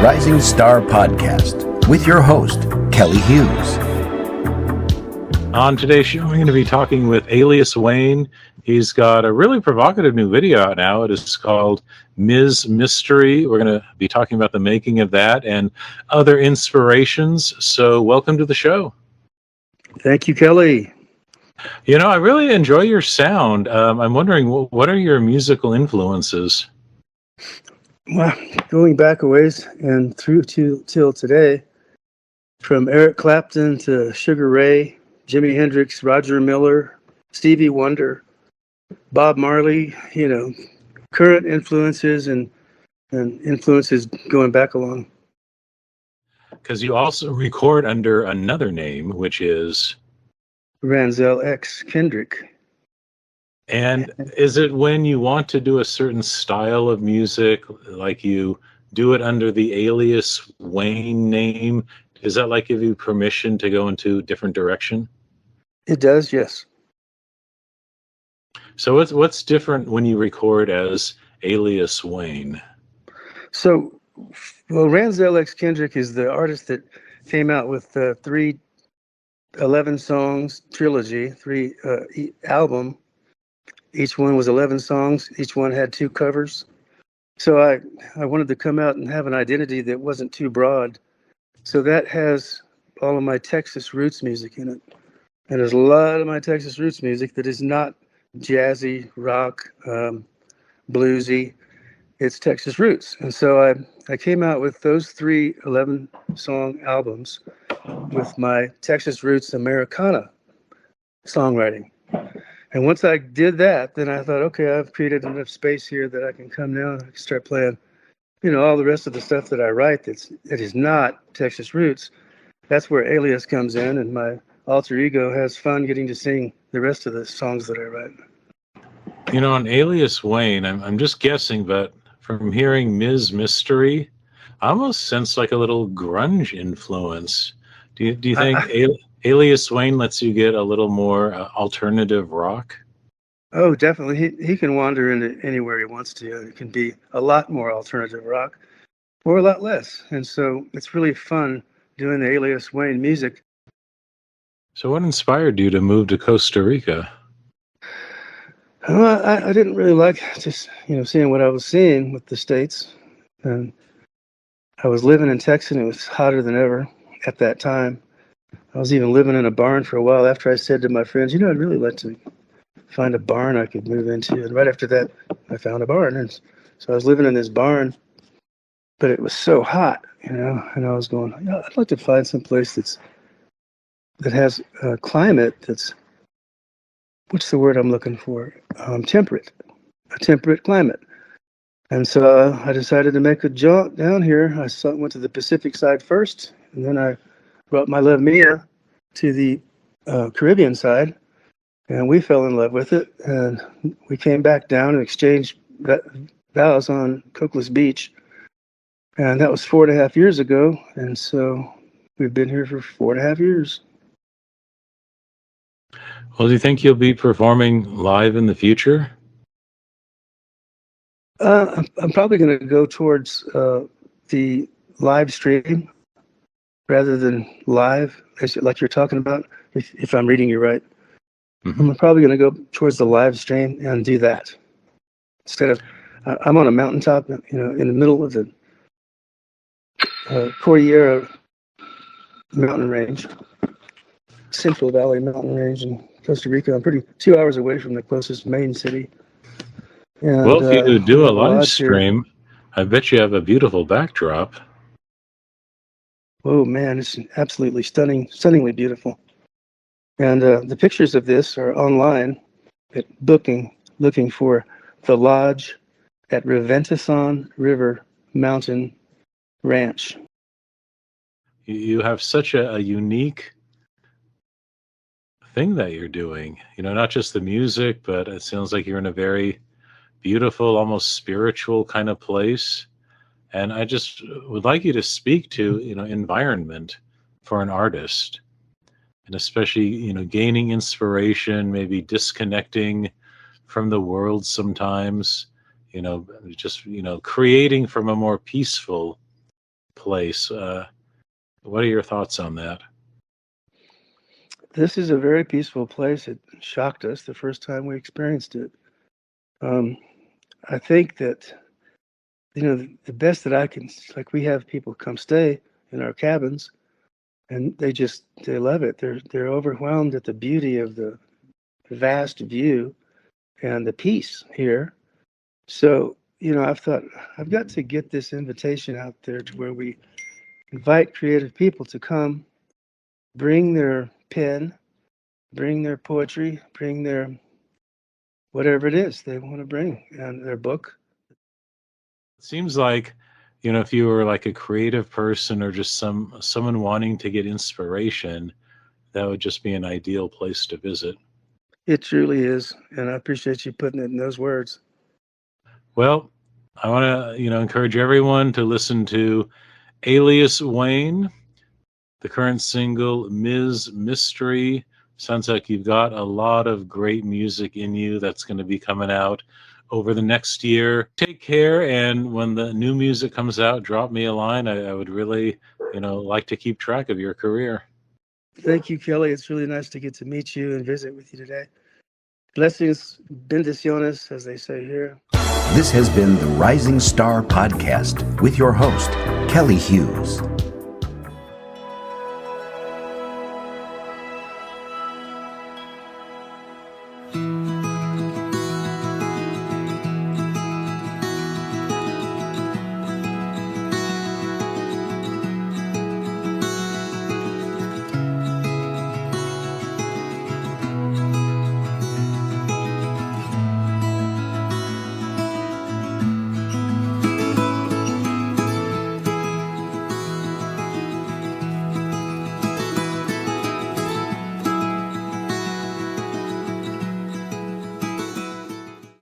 Rising Star Podcast with your host, Kelly Hughes. On today's show, we're going to be talking with Alias Wayne. He's got a really provocative new video out now. It is called Ms. Mystery. We're going to be talking about the making of that and other inspirations. So welcome to the show. Thank you, Kelly. You know, I really enjoy your sound. I'm wondering, what are your musical influences? Well, going back a ways and through till today, from Eric Clapton to Sugar Ray, Jimi Hendrix, Roger Miller, Stevie Wonder, Bob Marley, current influences and influences going back along. Because you also record under another name, which is Ranzel X Kendrick. And is it when you want to do a certain style of music, like you do it under the Alias Wayne name? Does that like give you permission to go into a different direction? It does, yes. So what's different when you record as Alias Wayne? So, Ranzel X Kendrick is the artist that came out with the 11 songs trilogy, album. Each one was 11 songs. Each one had 2 covers. So I wanted to come out and have an identity that wasn't too broad. So that has all of my Texas roots music in it. And there's a lot of my Texas roots music that is not jazzy, rock, bluesy. It's Texas roots. And so I came out with those 3 11-song albums with my Texas roots Americana songwriting. And once I did that, then I thought, okay, I've created enough space here that I can come now and start playing, all the rest of the stuff that I write that is not Texas roots. That's where Alias comes in, and my alter ego has fun getting to sing the rest of the songs that I write. On Alias Wayne, I'm just guessing, but from hearing Ms. Mystery, I almost sense like a little grunge influence. Do you think Alias Wayne lets you get a little more alternative rock? Oh, definitely. He can wander into anywhere he wants to. It can be a lot more alternative rock or a lot less. And so it's really fun doing the Alias Wayne music. So what inspired you to move to Costa Rica? Well, I didn't really like just, seeing what I was seeing with the States. And I was living in Texas, and it was hotter than ever at that time. I was even living in a barn for a while after I said to my friends, I'd really like to find a barn I could move into. And right after that, I found a barn. And so I was living in this barn, but it was so hot, and I was going, I'd like to find some place that has a climate that's, what's the word I'm looking for? Temperate, a temperate climate. And so I decided to make a jaunt down here. I went to the Pacific side first, and then I brought my love Mia to the Caribbean side, and we fell in love with it. And we came back down and exchanged vows on Coqueless Beach. And that was 4.5 years ago. And so we've been here for 4.5 years. Well, do you think you'll be performing live in the future? I'm probably going to go towards the live stream rather than live, like you're talking about, if I'm reading you right. Mm-hmm. I'm probably going to go towards the live stream and do that. Instead of, I'm on a mountaintop, in the middle of the Cordillera mountain range, Central Valley mountain range in Costa Rica. I'm 2 hours away from the closest main city. And, well, if you do a live stream, I bet you have a beautiful backdrop. Oh man, it's absolutely stunningly beautiful. And the pictures of this are online at looking for the lodge at Reventison River Mountain Ranch. You have such a unique thing that you're doing, not just the music, but it sounds like you're in a very beautiful, almost spiritual kind of place. And I just would like you to speak to, environment for an artist, and especially, gaining inspiration, maybe disconnecting from the world sometimes, just, creating from a more peaceful place. What are your thoughts on that? This is a very peaceful place. It shocked us the first time we experienced it. I think that, the best that I can, like, we have people come stay in our cabins, and they love it. They're overwhelmed at the beauty of the vast view and the peace here. So, I've thought I've got to get this invitation out there to where we invite creative people to come, bring their pen, bring their poetry, bring their whatever it is they want to bring, and their book. It seems like, if you were like a creative person or just someone wanting to get inspiration, that would just be an ideal place to visit. It truly is, and I appreciate you putting it in those words. Well, I want to, encourage everyone to listen to Alias Wayne, the current single, Ms. Mystery. Sounds like you've got a lot of great music in you that's going to be coming out over the next year. Take care, and when the new music comes out, drop me a line. I would really, like to keep track of your career. Thank you, Kelly. It's really nice to get to meet you and visit with you today. Blessings, bendiciones, as they say here. This has been the Rising Star Podcast with your host, Kelly Hughes.